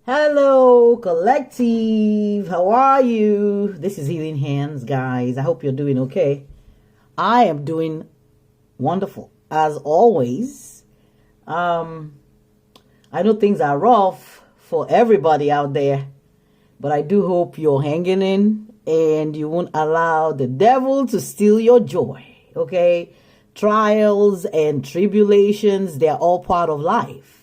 Hello, collective. How are you? This is Healing Hands, guys. I hope you're doing okay. I am doing wonderful, as always. I know things are rough for everybody out there, but I do hope you're hanging in and you won't allow the devil to steal your joy, okay? Trials and tribulations, they're all part of life.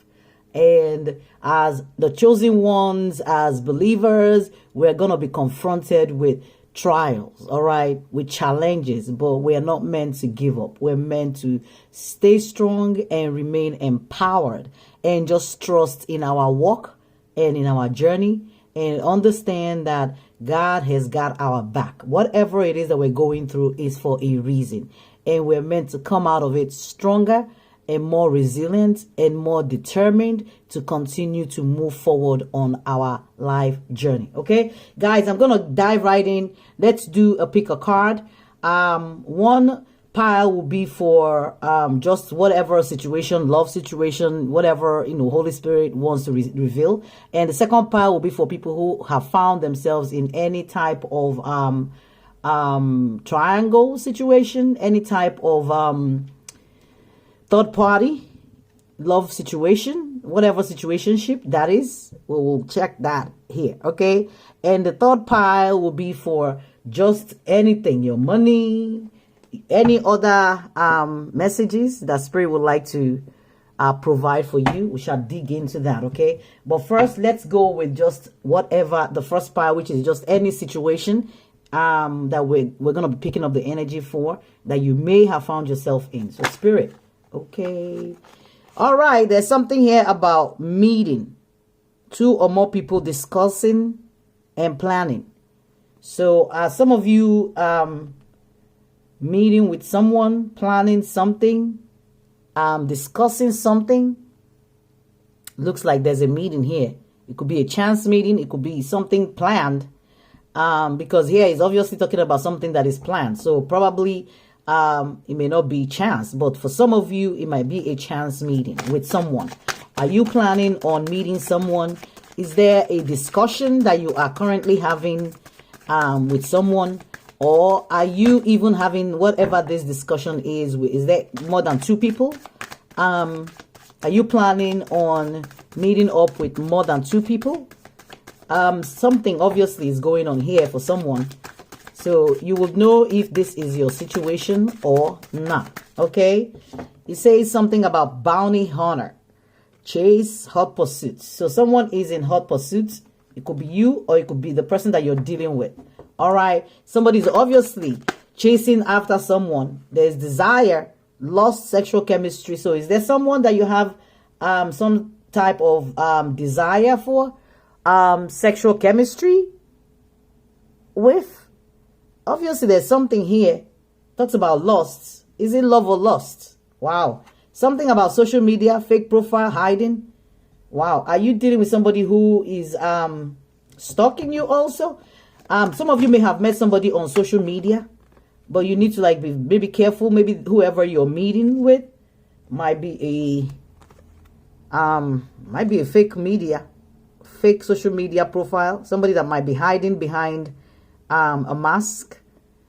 And as the chosen ones, as believers, we're going to be confronted with trials, all right, with challenges, but we're not meant to give up. We're meant to stay strong and remain empowered and just trust in our walk and in our journey and understand that God has got our back. Whatever it is that we're going through is for a reason, and we're meant to come out of it stronger and more resilient and more determined to continue to move forward on our life journey. Okay, guys, I'm gonna dive right in. Let's do a pick a card. One pile will be for just whatever situation, love situation, whatever Holy Spirit wants to reveal, and the second pile will be for people who have found themselves in any type of triangle situation, any type of third party love situation, whatever situationship that is. We'll check that here, okay? And the third pile will be for just anything, your money, any other messages that Spirit would like to provide for you. We shall dig into that, okay? But first, let's go with just whatever, the first pile, which is just any situation that we're going to be picking up the energy for, that you may have found yourself in. So Spirit, okay. All right. There's something here about meeting. Two or more people discussing and planning. So some of you meeting with someone, planning something, discussing something. Looks like there's a meeting here. It could be a chance meeting. It could be something planned. Because here is obviously talking about something that is planned. So probably it may not be chance, but for some of you, it might be a chance meeting with someone. Are you planning on meeting someone? Is there a discussion that you are currently having with someone? Or are you even having whatever this discussion is with? Is there more than two people? Are you planning on meeting up with more than two people? Something obviously is going on here for someone. So you will know if this is your situation or not. Okay. It says something about bounty hunter, chase, hot pursuits. So someone is in hot pursuits. It could be you or it could be the person that you're dealing with. All right. Somebody's obviously chasing after someone. There's desire, lost sexual chemistry. So is there someone that you have some type of desire for sexual chemistry with? Obviously, there's something here. Talks about lust. Is it love or lust? Wow. Something about social media, fake profile, hiding. Wow. Are you dealing with somebody who is stalking you also? Some of you may have met somebody on social media, but you need to be maybe careful. Maybe whoever you're meeting with might be a fake media, fake social media profile. Somebody that might be hiding behind a mask.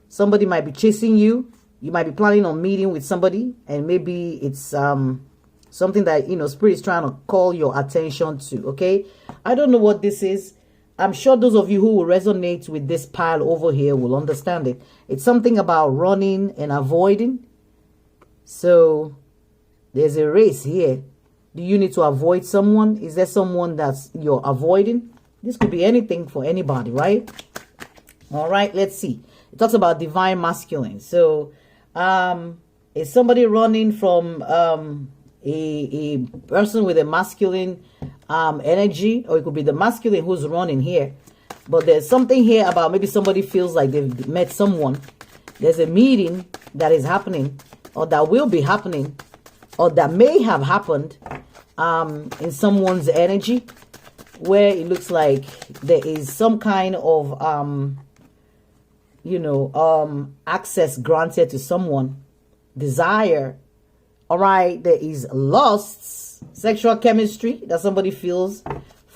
Somebody might be chasing you. You might be planning on meeting with somebody, and maybe it's something that Spirit is trying to call your attention to. Okay, I don't know what this is. I'm sure those of you who will resonate with this pile over here will understand it. It's something about running and avoiding. So there's a race here. Do you need to avoid someone? Is there someone that's you're avoiding? This could be anything for anybody, right? All right, let's see. It talks about divine masculine. So is somebody running from a person with a masculine energy, or it could be the masculine who's running here. But there's something here about maybe somebody feels like they've met someone. There's a meeting that is happening, or that will be happening, or that may have happened in someone's energy, where it looks like there is some kind of access granted to someone, desire. All right, there is lust, sexual chemistry that somebody feels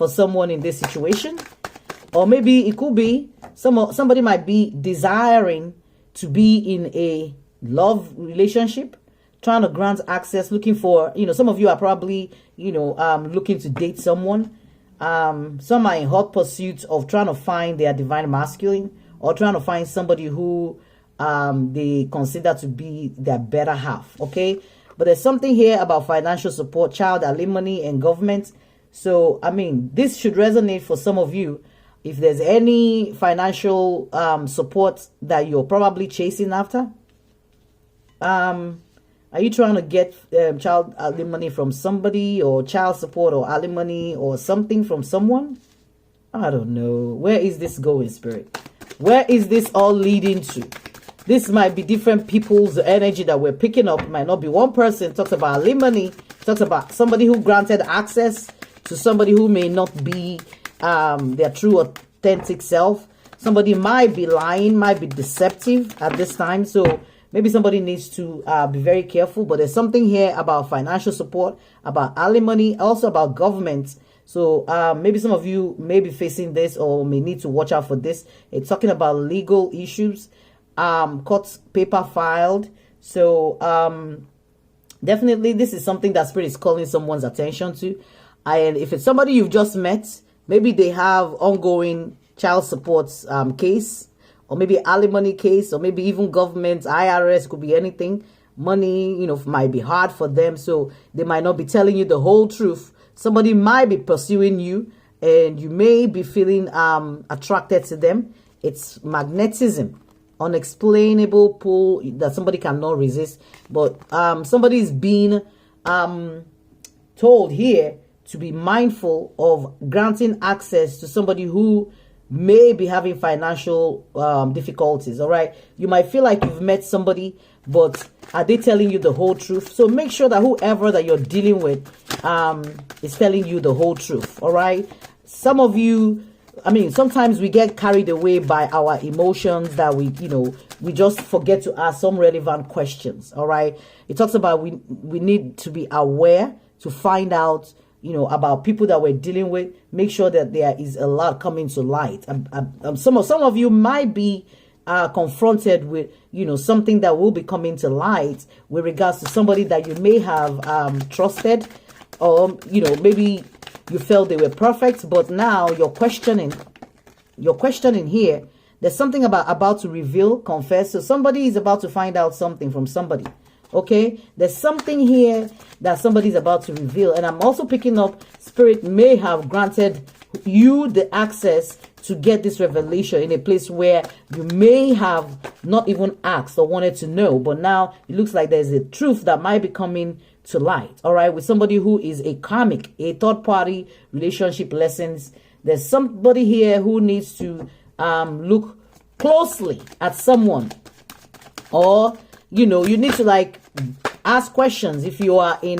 for someone in this situation. Or maybe it could be somebody might be desiring to be in a love relationship, trying to grant access, looking for, some of you are probably, looking to date someone. Some are in hot pursuit of trying to find their divine masculine, or trying to find somebody who they consider to be their better half. Okay, but there's something here about financial support, child alimony, and government. So I mean, this should resonate for some of you. If there's any financial support that you're probably chasing after, are you trying to get child alimony from somebody, or child support or alimony or something from someone? I don't know. Where is this going, Spirit? Where is this all leading to? This might be different people's energy that we're picking up. It might not be one person. Talks about alimony. Talks about somebody who granted access to somebody who may not be their true authentic self. Somebody might be lying, might be deceptive at this time. So maybe somebody needs to be very careful. But there's something here about financial support, about alimony, also about government. So maybe some of you may be facing this or may need to watch out for this. It's talking about legal issues, court paper filed. So definitely this is something that Spirit is calling someone's attention to. And if it's somebody you've just met, maybe they have ongoing child support case, or maybe alimony case, or maybe even government, IRS, could be anything. Money, might be hard for them, so they might not be telling you the whole truth. Somebody might be pursuing you, and you may be feeling attracted to them. It's magnetism, unexplainable pull that somebody cannot resist. But somebody is being told here to be mindful of granting access to somebody who may be having financial difficulties. All right, you might feel like you've met somebody, but are they telling you the whole truth? So make sure that whoever that you're dealing with is telling you the whole truth. All right, some of you, I mean, sometimes we get carried away by our emotions that we just forget to ask some relevant questions. All right, it talks about we need to be aware to find out about people that we're dealing with. Make sure that there is a lot coming to light. Some of you might be confronted with, something that will be coming to light with regards to somebody that you may have trusted, or, maybe you felt they were perfect, but now you're questioning here. There's something about to reveal, confess. So somebody is about to find out something from somebody. Okay, there's something here that somebody's about to reveal. And I'm also picking up, Spirit may have granted you the access to get this revelation in a place where you may have not even asked or wanted to know. But now it looks like there's a truth that might be coming to light. All right, with somebody who is a karmic, a third party relationship lessons. There's somebody here who needs to look closely at someone, or you need to ask questions if you are in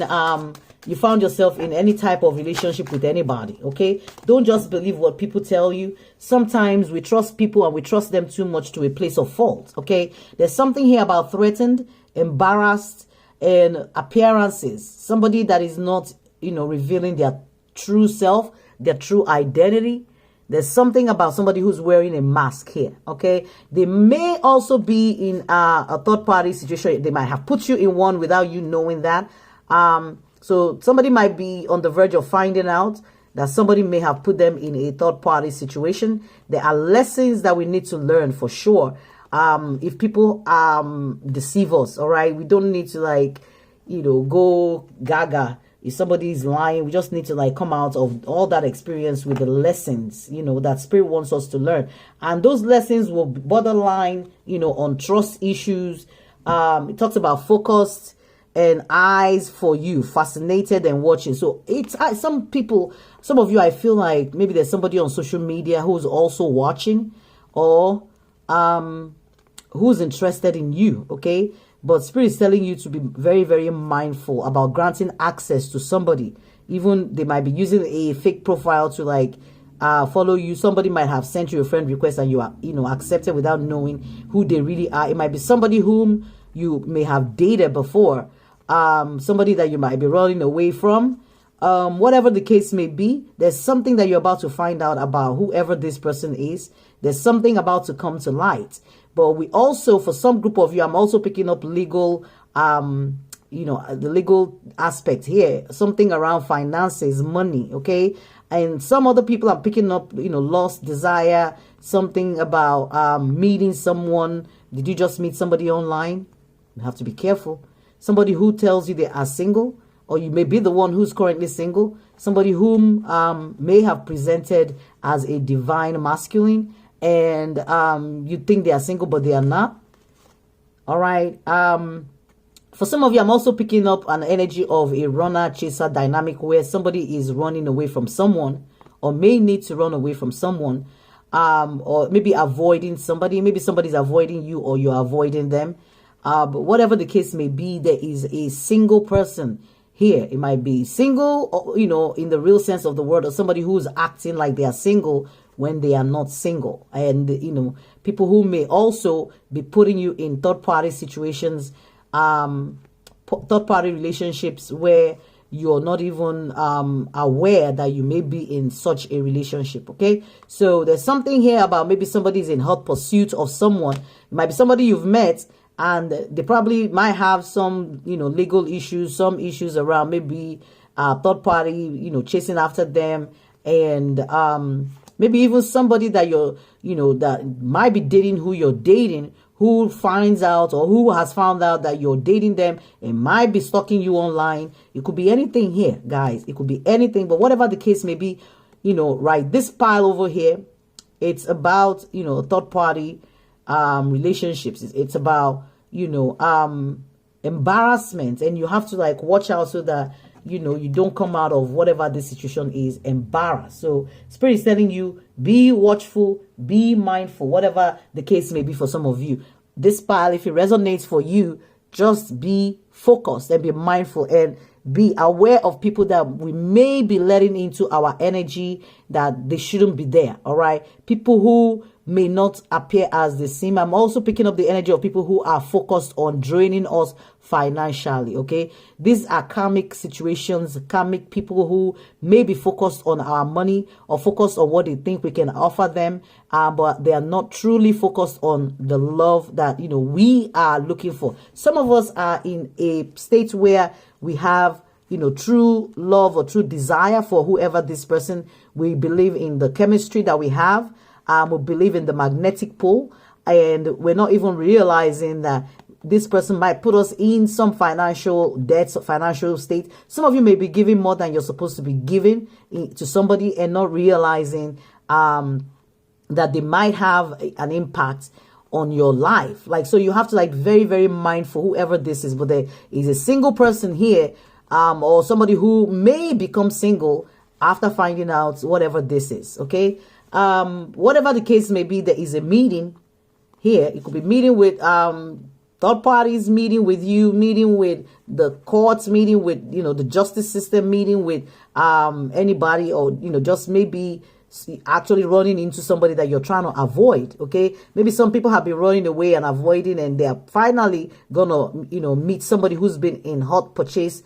you found yourself in any type of relationship with anybody. Okay, don't just believe what people tell you. Sometimes we trust people and we trust them too much to a place of fault. Okay, there's something here about threatened, embarrassed, and appearances. Somebody that is not revealing their true self, their true identity. There's something about somebody who's wearing a mask here, okay? They may also be in a third-party situation. They might have put you in one without you knowing that. So somebody might be on the verge of finding out that somebody may have put them in a third-party situation. There are lessons that we need to learn for sure. If people deceive us, all right? We don't need to, go gaga. If somebody is lying, we just need to come out of all that experience with the lessons, that Spirit wants us to learn. And those lessons will borderline, on trust issues. It talks about focused and eyes for you, fascinated and watching. So it's some of you, I feel like maybe there's somebody on social media who's also watching, or who's interested in you. Okay. But Spirit is telling you to be very, very mindful about granting access to somebody. Even they might be using a fake profile to follow you. Somebody might have sent you a friend request and you are, accepted without knowing who they really are. It might be somebody whom you may have dated before. Somebody that you might be running away from. whatever the case may be, there's something that you're about to find out about whoever this person is. There's something about to come to light. But we also, for some group of you, I'm also picking up legal, the legal aspect here, something around finances, money, okay? And some other people are picking up, lost desire, something about meeting someone. Did you just meet somebody online? You have to be careful. Somebody who tells you they are single, or you may be the one who's currently single, somebody whom may have presented as a divine masculine, and you think they are single, but they are not. All right. For some of you, I'm also picking up an energy of a runner-chaser dynamic where somebody is running away from someone, or may need to run away from someone, or maybe avoiding somebody. Maybe somebody's avoiding you, or you're avoiding them. But whatever the case may be, there is a single person here. It might be single, or, in the real sense of the word, or somebody who's acting like they are single when they are not single. And, people who may also be putting you in third-party situations, third-party relationships where you're not even aware that you may be in such a relationship. Okay, so there's something here about maybe somebody's in hot pursuit of someone. It might be somebody you've met, and they probably might have some legal issues, some issues around maybe third party chasing after them, and maybe even somebody that that might be dating who you're dating, who finds out, or who has found out that you're dating them and might be stalking you online. It could be anything here, guys. It could be anything, but whatever the case may be, right, this pile over here, it's about, third party relationships. It's about, embarrassment, and you have to watch out so that, you don't come out of whatever the situation is embarrassed. So Spirit is telling you, be watchful, be mindful, whatever the case may be for some of you. This pile, if it resonates for you, just be focused and be mindful and be aware of people that we may be letting into our energy that they shouldn't be there. All right. People who may not appear as they seem. I'm also picking up the energy of people who are focused on draining us financially. Okay. These are karmic situations, karmic people who may be focused on our money or focused on what they think we can offer them. But they are not truly focused on the love that, we are looking for. Some of us are in a state where we have, true love or true desire for whoever this person. We believe in the chemistry that we have. We believe in the magnetic pull, and we're not even realizing that this person might put us in some financial debts or financial state. Some of you may be giving more than you're supposed to be giving to somebody and not realizing that they might have an impact on your life. So you have to very, very mindful, whoever this is. But there is a single person here, or somebody who may become single after finding out whatever this is. Okay. Whatever the case may be, there is a meeting here. It could be meeting with third parties, meeting with you, meeting with the courts, meeting with the justice system, meeting with anybody, or just maybe actually running into somebody that you're trying to avoid. Okay, maybe some people have been running away and avoiding, and they're finally gonna meet somebody who's been in hot pursuit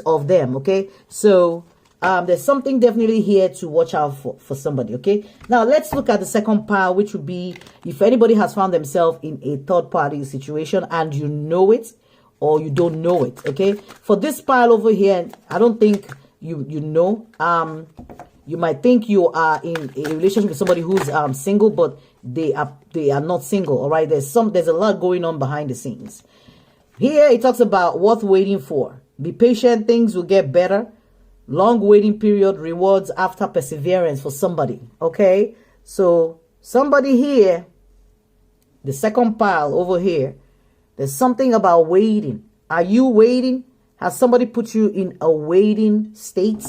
of them. Okay, so there's something definitely here to watch out for somebody. Okay, now let's look at the second pile, which would be if anybody has found themselves in a third party situation and you know it or you don't know it. Okay, for this pile over here, I don't think you know. You might think you are in a relationship with somebody who's single, but they are not single. All right, there's a lot going on behind the scenes. Here it talks about worth waiting for. Be patient, things will get better. Long waiting period, rewards after perseverance for somebody. Okay, so somebody here, the second pile over here, there's something about waiting. Are you waiting? Has somebody put you in a waiting state?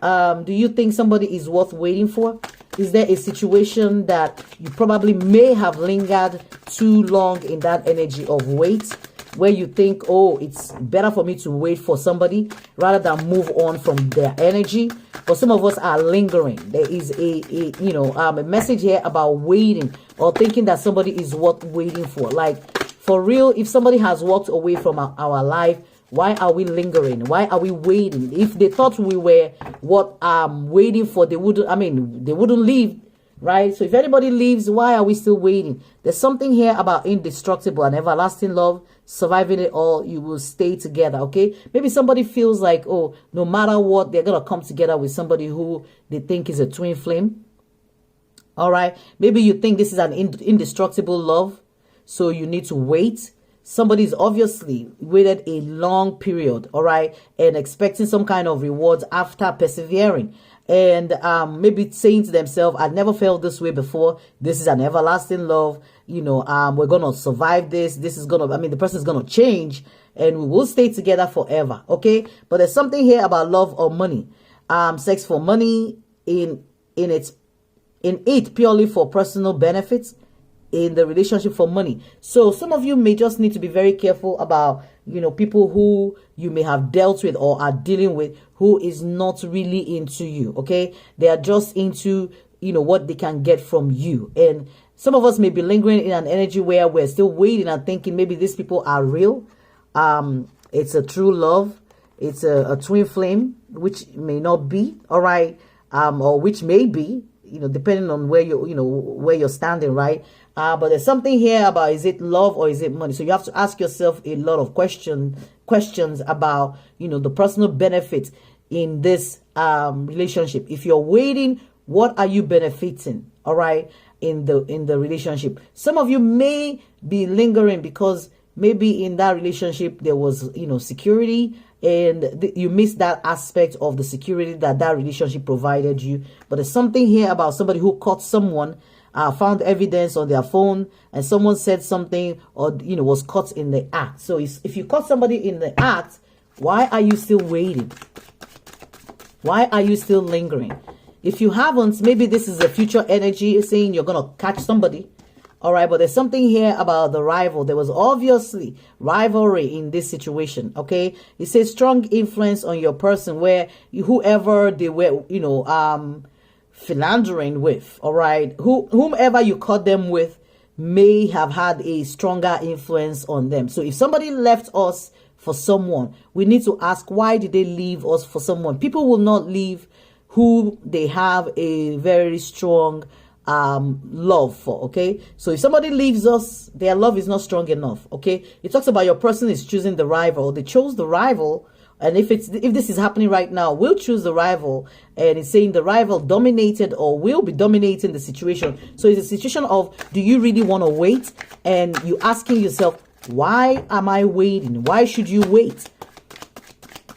Do you think somebody is worth waiting for? Is there a situation that you probably may have lingered too long in that energy of wait, where you think, oh, it's better for me to wait for somebody rather than move on from their energy? But some of us are lingering. There is a message here about waiting or thinking that somebody is worth waiting for. For real, if somebody has walked away from our life, Why are we lingering? Why are we waiting? If they thought we were waiting for, they wouldn't leave, right? So if anybody leaves, why are we still waiting? There's something here about indestructible and everlasting love, surviving it all. You will stay together, okay? Maybe somebody feels like, oh, no matter what, they're gonna come together with somebody who they think is a twin flame. All right, maybe you think this is an indestructible love, so you need to wait. Somebody's obviously waited a long period, all right, and expecting some kind of rewards after persevering. And maybe saying to themselves, I never felt this way before. This is an everlasting love. We're going to survive this. This is going to, the person is going to change and we will stay together forever. Okay. But there's something here about love or money. Sex for money in it purely for personal benefits, in the relationship for money. So some of you may just need to be very careful about, people who you may have dealt with or are dealing with who is not really into you. Okay. They are just into, what they can get from you. And some of us may be lingering in an energy where we're still waiting and thinking maybe these people are real. It's a true love. It's a twin flame, which may not be, all right. Or which may be, depending on where where you're standing, right? But there's something here about, is it love or is it money? So you have to ask yourself a lot of questions about, the personal benefits in this relationship. If you're waiting, what are you benefiting? All right, in the relationship. Some of you may be lingering because maybe in that relationship there was, security, and you missed that aspect of the security that relationship provided you. But there's something here about somebody who caught someone, found evidence on their phone, and someone said something, or was caught in the act. So if you caught somebody in the act, why are you still waiting? Why are you still lingering? If you haven't, maybe this is a future energy saying you're gonna catch somebody. All right, but there's something here about the rival. There was obviously rivalry in this situation, okay? It says strong influence on your person where whoever they were, philandering with, all right? Whomever you caught them with may have had a stronger influence on them. So if somebody left us for someone, we need to ask, why did they leave us for someone? People will not leave who they have a very strong love for, okay? So if somebody leaves us, their love is not strong enough, okay? It talks about your person is choosing the rival. They chose the rival, and if this is happening right now, we'll choose the rival, and it's saying the rival dominated or will be dominating the situation. So it's a situation of, do you really want to wait? And you asking yourself, why am I waiting? Why should you wait?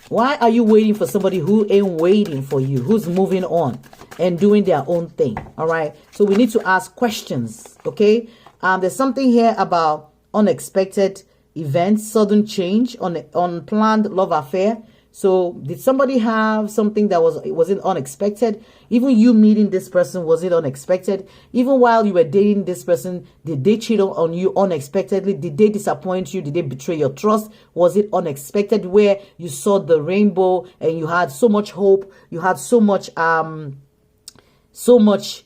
Why are you waiting for somebody who ain't waiting for you, who's moving on and doing their own thing? All right. So we need to ask questions. Okay. There's something here about unexpected events, sudden change, unplanned love affair. So did somebody have something that wasn't unexpected? Even you meeting this person, was it unexpected? Even while you were dating this person, did they cheat on you unexpectedly? Did they disappoint you? Did they betray your trust? Was it unexpected where you saw the rainbow and you had so much hope? You had so much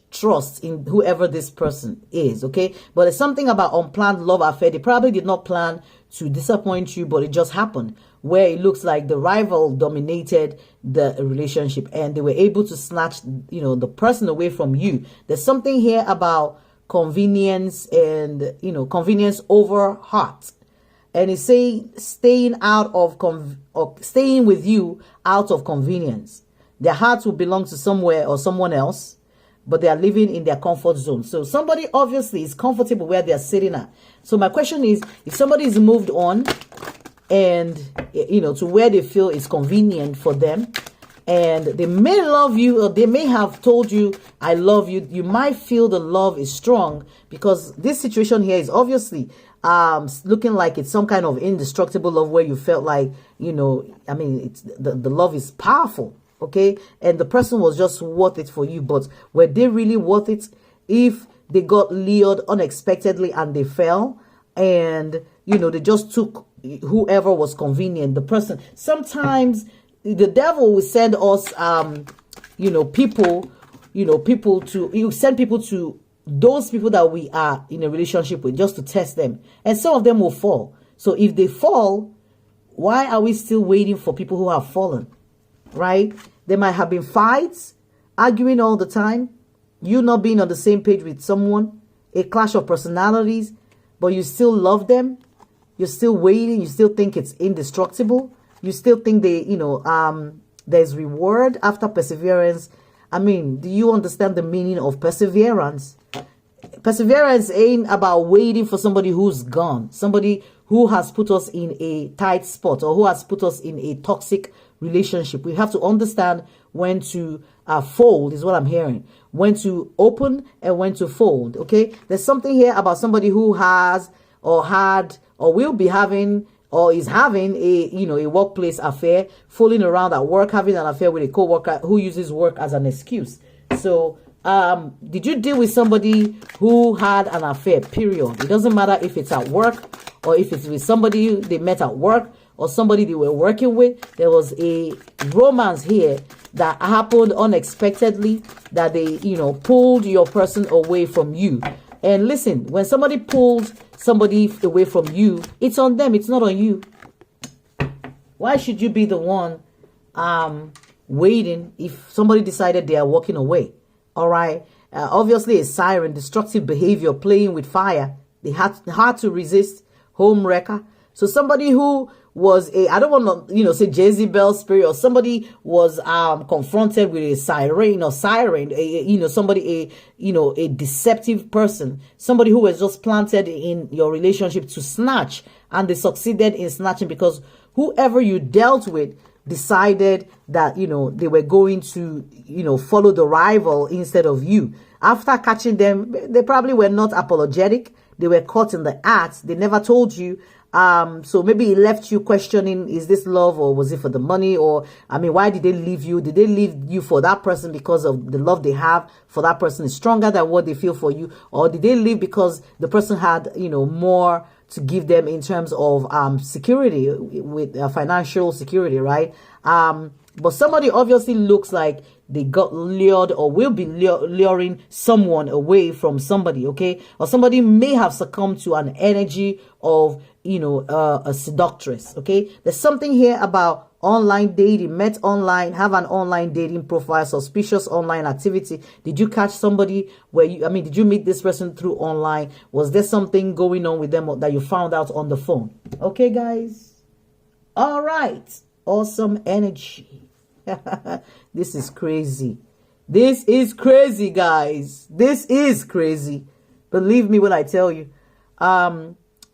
trust in whoever this person is, okay? But there's something about unplanned love affair. They probably did not plan to disappoint you, but it just happened, where it looks like the rival dominated the relationship and they were able to snatch, the person away from you. There's something here about convenience and, convenience over heart. And it's saying staying with you out of convenience. Their hearts will belong to somewhere or someone else, but they are living in their comfort zone. So somebody obviously is comfortable where they are sitting at. So my question is, if somebody is moved on and, to where they feel is convenient for them, and they may love you, or they may have told you, I love you, you might feel the love is strong, because this situation here is obviously looking like it's some kind of indestructible love where you felt like, it's the love is powerful. Okay, and the person was just worth it for you, but were they really worth it if they got lured unexpectedly and they fell, and they just took whoever was convenient, the person? Sometimes the devil will send us people to send people to those people that we are in a relationship with, just to test them, and some of them will fall. So if they fall, why are we still waiting for people who have fallen, right? There might have been fights, arguing all the time, you not being on the same page with someone, a clash of personalities, but you still love them. You're still waiting. You still think it's indestructible. You still think there's reward after perseverance. I mean, do you understand the meaning of perseverance? Perseverance ain't about waiting for somebody who's gone, somebody who has put us in a tight spot or who has put us in a toxic relationship. We have to understand when to fold, is what I'm hearing. When to open and when to fold, okay? There's something here about somebody who has or had or will be having or is having a workplace affair, fooling around at work, having an affair with a co-worker who uses work as an excuse. So did you deal with somebody who had an affair, period? It doesn't matter if it's at work or if it's with somebody they met at work or somebody they were working with. There was a romance here that happened unexpectedly, that they, pulled your person away from you. And listen, when somebody pulls somebody away from you, it's on them. It's not on you. Why should you be the one waiting if somebody decided they are walking away? All right. Obviously, a siren, destructive behavior, playing with fire. They had to resist, home wrecker. So somebody who was I don't want to, say Jezebel spirit, or somebody was confronted with a siren, somebody, a deceptive person, somebody who was just planted in your relationship to snatch, and they succeeded in snatching because whoever you dealt with decided that, they were going to, follow the rival instead of you. After catching them, they probably were not apologetic. They were caught in the act. They never told you. So maybe it left you questioning, is this love or was it for the money? Or, why did they leave you? Did they leave you for that person because of the love they have for that person is stronger than what they feel for you? Or did they leave because the person had, more to give them in terms of security, with financial security, right? But somebody obviously looks like they got lured or will be luring someone away from somebody, okay? Or somebody may have succumbed to an energy of, a seductress, okay? There's something here about online dating, met online, have an online dating profile, suspicious online activity. Did you catch somebody where did you meet this person through online? Was there something going on with them that you found out on the phone? Okay, guys. All right. Awesome energy. This is crazy. This is crazy, guys. This is crazy. Believe me when I tell you.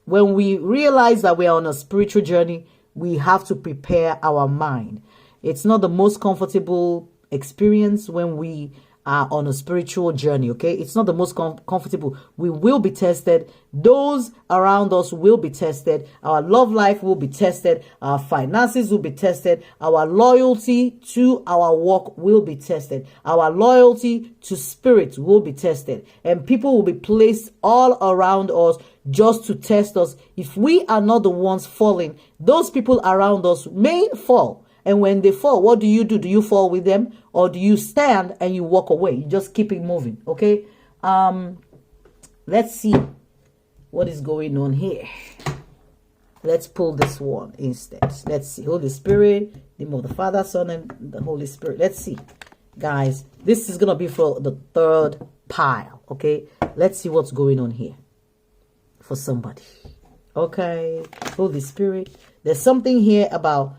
When we realize that we are on a spiritual journey, we have to prepare our mind. It's not the most comfortable experience when we are on a spiritual journey, okay? It's not the most comfortable. We will be tested. Those around us will be tested. Our love life will be tested. Our finances will be tested. Our loyalty to our work will be tested. Our loyalty to spirit will be tested. And people will be placed all around us just to test us. If we are not the ones falling, those people around us may fall. And when they fall, what do? Do you fall with them, or do you stand and you walk away? You just keep it moving, okay? Let's see what is going on here. Let's pull this one instead. Let's see. Holy Spirit, the name of the Father, Son, and the Holy Spirit. Let's see. Guys, this is going to be for the third pile, okay? Let's see what's going on here for somebody. Okay, Holy Spirit. There's something here about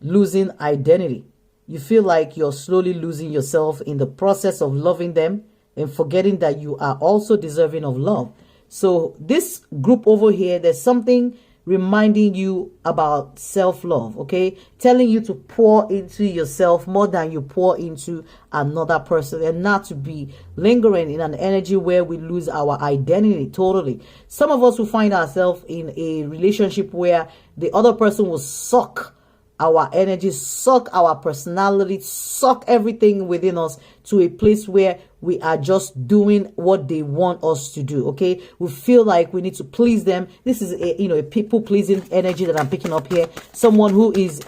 losing identity. You feel like you're slowly losing yourself in the process of loving them and forgetting that you are also deserving of love. So this group over here, there's something reminding you about self-love, okay? Telling you to pour into yourself more than you pour into another person, and not to be lingering in an energy where we lose our identity totally. Some of us will find ourselves in a relationship where the other person will suck our energy, suck our personality, suck everything within us to a place where we are just doing what they want us to do, okay? We feel like we need to please them. This is a people-pleasing energy that I'm picking up here. Someone who is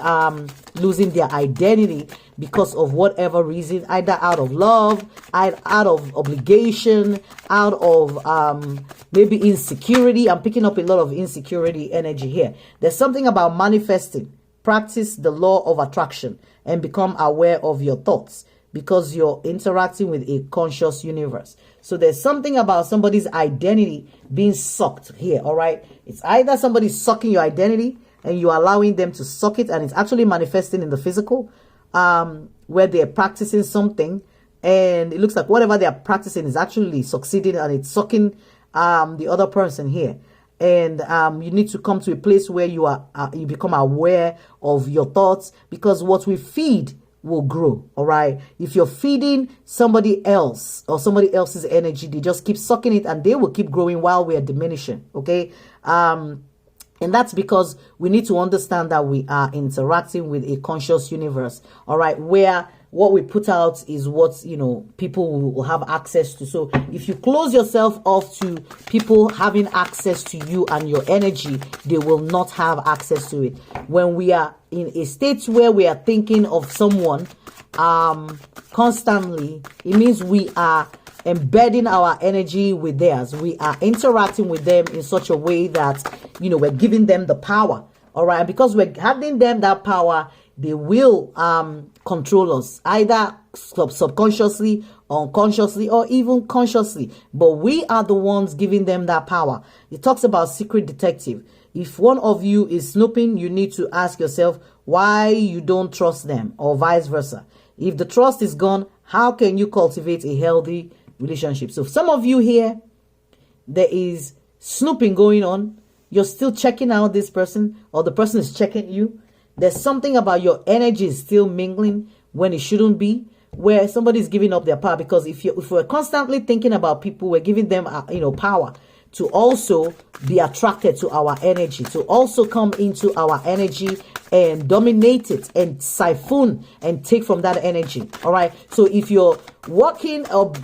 losing their identity because of whatever reason, either out of love, out of obligation, out of maybe insecurity. I'm picking up a lot of insecurity energy here. There's something about manifesting. practice the law of attraction and become aware of your thoughts, because you're interacting with a conscious universe. So there's something about somebody's identity being sucked here, all right? It's either somebody's sucking your identity and you're allowing them to suck it, and it's actually manifesting in the physical, where they're practicing something, and it looks like whatever they're practicing is actually succeeding, and it's sucking the other person here. And you need to come to a place where you become aware of your thoughts, because what we feed will grow. All right, if you're feeding somebody else or somebody else's energy, they just keep sucking it and they will keep growing while we are diminishing. Okay, and that's because we need to understand that we are interacting with a conscious universe. All right, where what we put out is what, you know, people will have access to. So if you close yourself off to people having access to you and your energy, they will not have access to it. When we are in a state where we are thinking of someone constantly, it means we are embedding our energy with theirs. We are interacting with them in such a way that, you know, we're giving them the power. All right, and because we're handing them that power, they will control us, either subconsciously, unconsciously, or even consciously. But we are the ones giving them that power. It talks about secret detective. If one of you is snooping, you need to ask yourself why you don't trust them, or vice versa. If the trust is gone, how can you cultivate a healthy relationship? So some of you here, there is snooping going on. You're still checking out this person, or the person is checking you. There's something about your energy is still mingling when it shouldn't be, where somebody's giving up their power. Because if we're constantly thinking about people, we're giving them power to also be attracted to our energy, to also come into our energy and dominate it and siphon and take from that energy. All right. So if you're working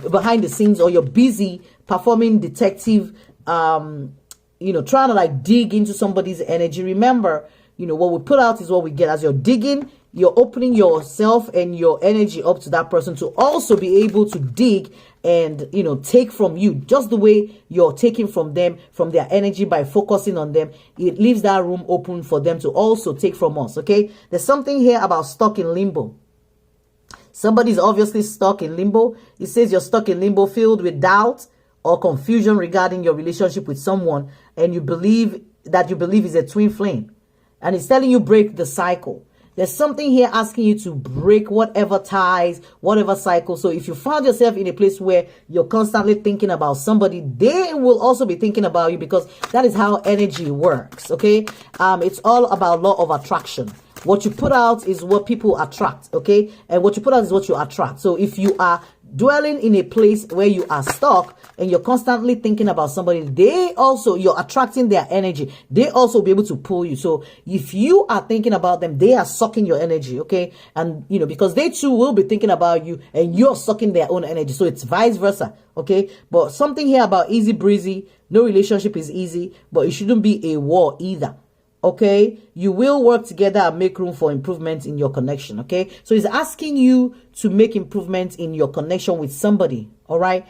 behind the scenes, or you're busy performing detective, trying to like dig into somebody's energy, remember, what we put out is what we get. As you're digging, you're opening yourself and your energy up to that person to also be able to dig and, take from you, just the way you're taking from them, from their energy by focusing on them. It leaves that room open for them to also take from us. Okay. There's something here about stuck in limbo. Somebody's obviously stuck in limbo. It says you're stuck in limbo, filled with doubt or confusion regarding your relationship with someone, and you believe is a twin flame. And it's telling you break the cycle. There's something here asking you to break whatever ties, whatever cycle. So if you found yourself in a place where you're constantly thinking about somebody, they will also be thinking about you, because that is how energy works. Okay. It's all about law of attraction. What you put out is what people attract. Okay. And what you put out is what you attract. So if you are dwelling in a place where you are stuck and you're constantly thinking about somebody, you're attracting their energy. They also be able to pull you. So if you are thinking about them, they are sucking your energy. Okay. And because they too will be thinking about you and you're sucking their own energy. So it's vice versa. Okay. But something here about easy breezy. No relationship is easy, but it shouldn't be a war either. Okay, you will work together and make room for improvements in your connection. Okay, so he's asking you to make improvements in your connection with somebody. All right.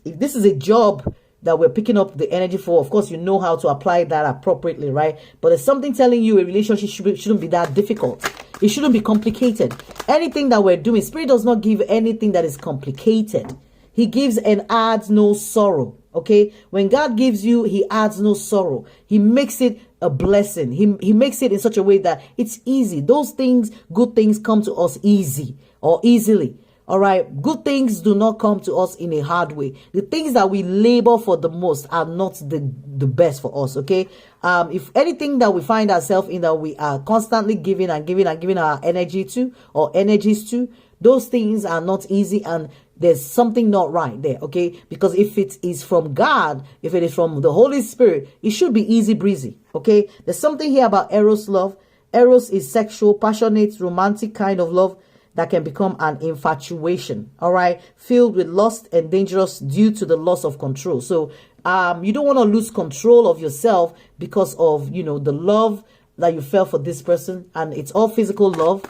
If this is a job that we're picking up the energy for, of course, you know how to apply that appropriately, right? But there's something telling you a relationship shouldn't be that difficult. It shouldn't be complicated. Anything that we're doing, Spirit does not give anything that is complicated. He gives and adds no sorrow. Okay, when God gives you, he adds no sorrow. He makes it a blessing. He makes it in such a way that it's easy. Those things, good things, come to us easy or easily. All right. Good things do not come to us in a hard way. The things that we labor for the most are not the best for us. Okay. If anything that we find ourselves in that we are constantly giving and giving and giving our energy to, or energies to, those things are not easy, and there's something not right there. Okay. Because if it is from God, if it is from the Holy Spirit, it should be easy breezy. Okay. There's something here about Eros love. Eros is sexual, passionate, romantic kind of love that can become an infatuation. All right. Filled with lust and dangerous due to the loss of control. So you don't want to lose control of yourself because of, the love that you felt for this person. And it's all physical love.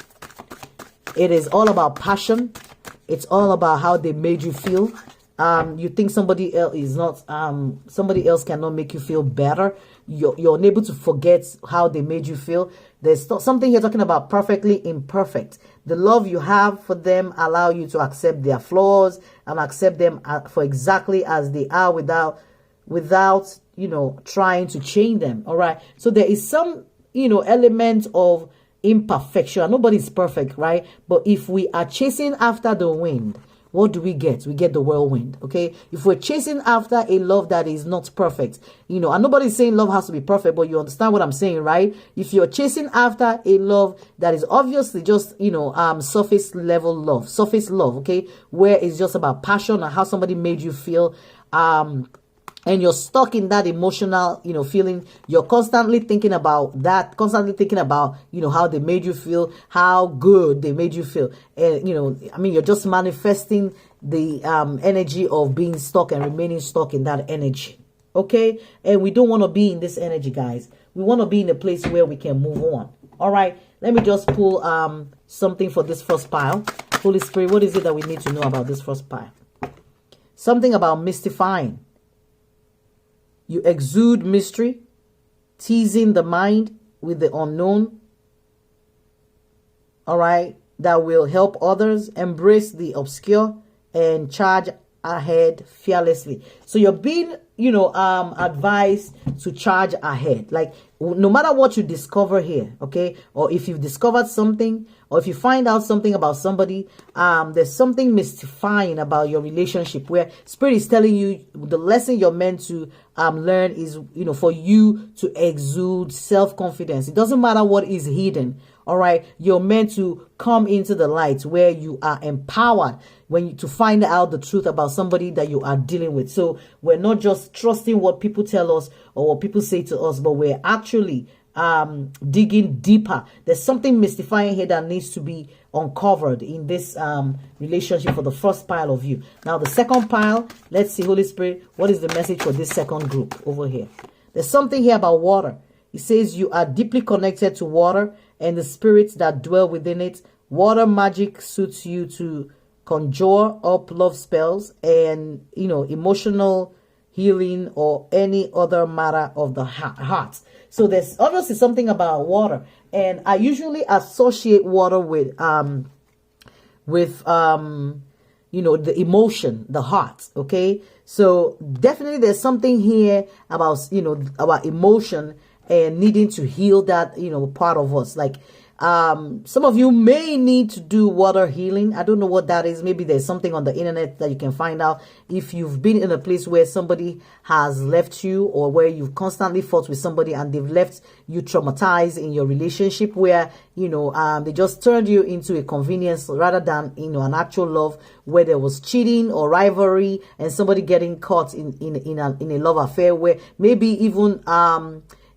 It is all about passion. It's all about how they made you feel. You think somebody else is not, somebody else cannot make you feel better. You're unable to forget how they made you feel. There's something here talking about perfectly imperfect. The love you have for them allow you to accept their flaws and accept them for exactly as they are without trying to change them. All right. So there is some element of imperfection. Nobody's perfect, right? But if we are chasing after the wind, what do we get? We get the whirlwind. Okay. If we're chasing after a love that is not perfect, and nobody's saying love has to be perfect, but you understand what I'm saying, right? If you're chasing after a love that is obviously just, surface level love, surface love, okay, where it's just about passion and how somebody made you feel, and you're stuck in that emotional, feeling, you're constantly thinking about that, constantly thinking about, how they made you feel, how good they made you feel. And, you're just manifesting the energy of being stuck and remaining stuck in that energy. Okay. And we don't want to be in this energy, guys. We want to be in a place where we can move on. All right. Let me just pull something for this first pile. Holy Spirit, what is it that we need to know about this first pile? Something about mystifying. You exude mystery, teasing the mind with the unknown. All right. That will help others embrace the obscure and charge ahead fearlessly. So you're being, advised to charge ahead. Like, no matter what you discover here, okay, or if you've discovered something, or if you find out something about somebody, there's something mystifying about your relationship where Spirit is telling you the lesson you're meant to learn is, for you to exude self-confidence. It doesn't matter what is hidden. All right. You're meant to come into the light where you are empowered to find out the truth about somebody that you are dealing with. So we're not just trusting what people tell us or what people say to us, but we're actually digging deeper. There's something mystifying here that needs to be uncovered in this relationship for the first pile of you. Now, the second pile, let's see, Holy Spirit, what is the message for this second group over here? There's something here about water. It says you are deeply connected to water and the spirits that dwell within it. Water magic suits you to conjure up love spells and, emotional healing or any other matter of the heart. So there's obviously something about water. And I usually associate water with the emotion, the heart. Okay. So definitely there's something here about, about emotion and needing to heal that, part of us. Like, some of you may need to do water healing. I don't know what that is. Maybe there's something on the internet that you can find out. If you've been in a place where somebody has left you or where you've constantly fought with somebody and they've left you traumatized in your relationship where, they just turned you into a convenience rather than, an actual love where there was cheating or rivalry and somebody getting caught in a love affair where maybe even,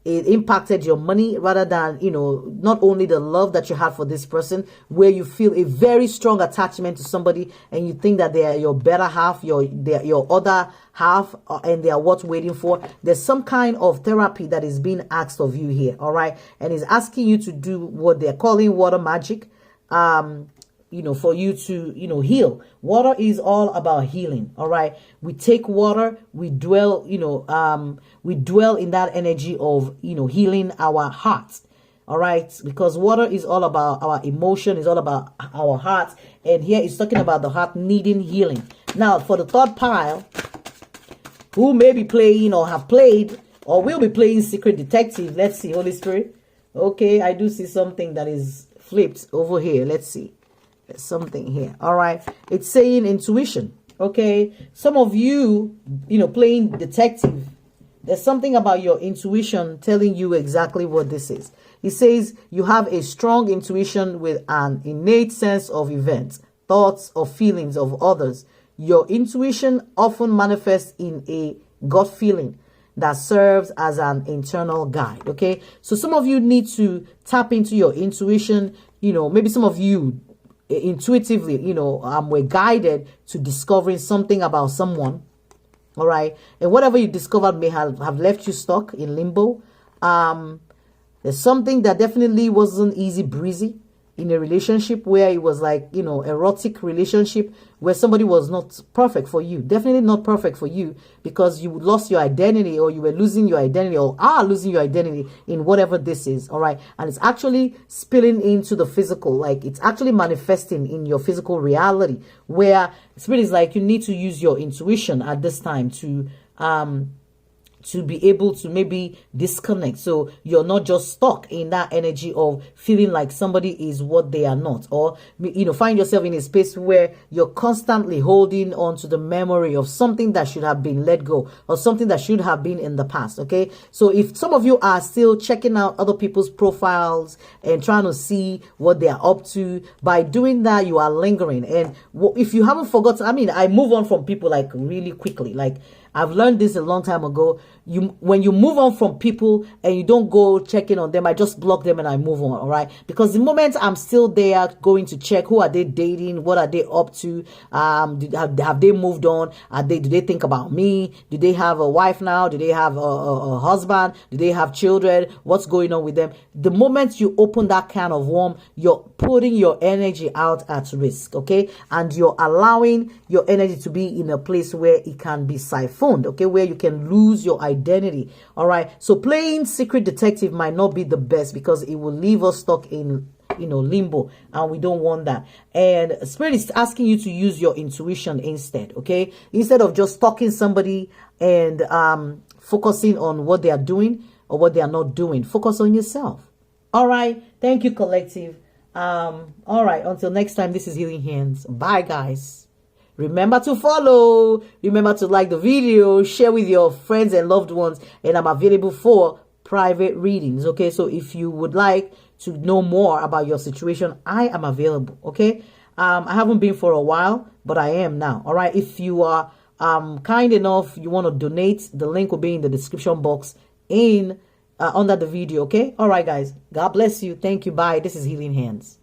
it impacted your money rather than, not only the love that you have for this person, where you feel a very strong attachment to somebody and you think that they are your better half, your other half, and they are what's waiting for. There's some kind of therapy that is being asked of you here. All right. And is asking you to do what they're calling water magic. For you to, heal. Water is all about healing. All right. We take water, we dwell, we dwell in that energy of, healing our hearts. All right. Because water is all about our emotion, is all about our hearts. And here it's talking about the heart needing healing. Now, for the third pile, who may be playing or have played or will be playing Secret Detective. Let's see, Holy Spirit. Okay. I do see something that is flipped over here. Let's see. There's something here. All right. It's saying intuition. Okay. Some of you, playing detective, there's something about your intuition telling you exactly what this is. It says you have a strong intuition with an innate sense of events, thoughts, or feelings of others. Your intuition often manifests in a gut feeling that serves as an internal guide. Okay. So some of you need to tap into your intuition. Maybe some of you intuitively, we're guided to discovering something about someone. All right. And whatever you discovered may have left you stuck in limbo. There's something that definitely wasn't easy breezy. in a relationship where it was like, you know, erotic relationship where somebody was not perfect for you, definitely not perfect for you, because you lost your identity, or you were losing your identity, or are losing your identity in whatever this is. All right. And it's actually spilling into the physical, like it's actually manifesting in your physical reality, where spirit is like, you need to use your intuition at this time to be able to maybe disconnect, so you're not just stuck in that energy of feeling like somebody is what they are not, or, you know, find yourself in a space where you're constantly holding on to the memory of something that should have been let go, or something that should have been in the past. Okay, so if some of you are still checking out other people's profiles and trying to see what they are up to, by doing that you are lingering. And if you haven't forgotten, I mean, I move on from people like really quickly. Like, I've learned this a long time ago. When you move on from people and you don't go checking on them, I just block them and I move on. All right. Because the moment I'm still there going to check, who are they dating? What are they up to? Have they moved on? Do they think about me? Do they have a wife now? Do they have a husband? Do they have children? What's going on with them? The moment you open that can of worm, you're putting your energy out at risk. Okay. And you're allowing your energy to be in a place where it can be siphoned. Okay. Where you can lose your identity. All right. So playing secret detective might not be the best, because it will leave us stuck in, you know, limbo, and we don't want that. And spirit is asking you to use your intuition instead. Okay. Instead of just stalking somebody and focusing on what they are doing or what they are not doing, focus on yourself. All right. Thank you, collective. All right. Until next time, this is Healing Hands. Bye, guys. Remember to follow. Remember to like the video, share with your friends and loved ones. And I'm available for private readings. Okay. So if you would like to know more about your situation, I am available. Okay. I haven't been for a while, but I am now. All right. If you are kind enough, you want to donate, the link will be in the description box under the video. Okay. All right, guys. God bless you. Thank you. Bye. This is Healing Hands.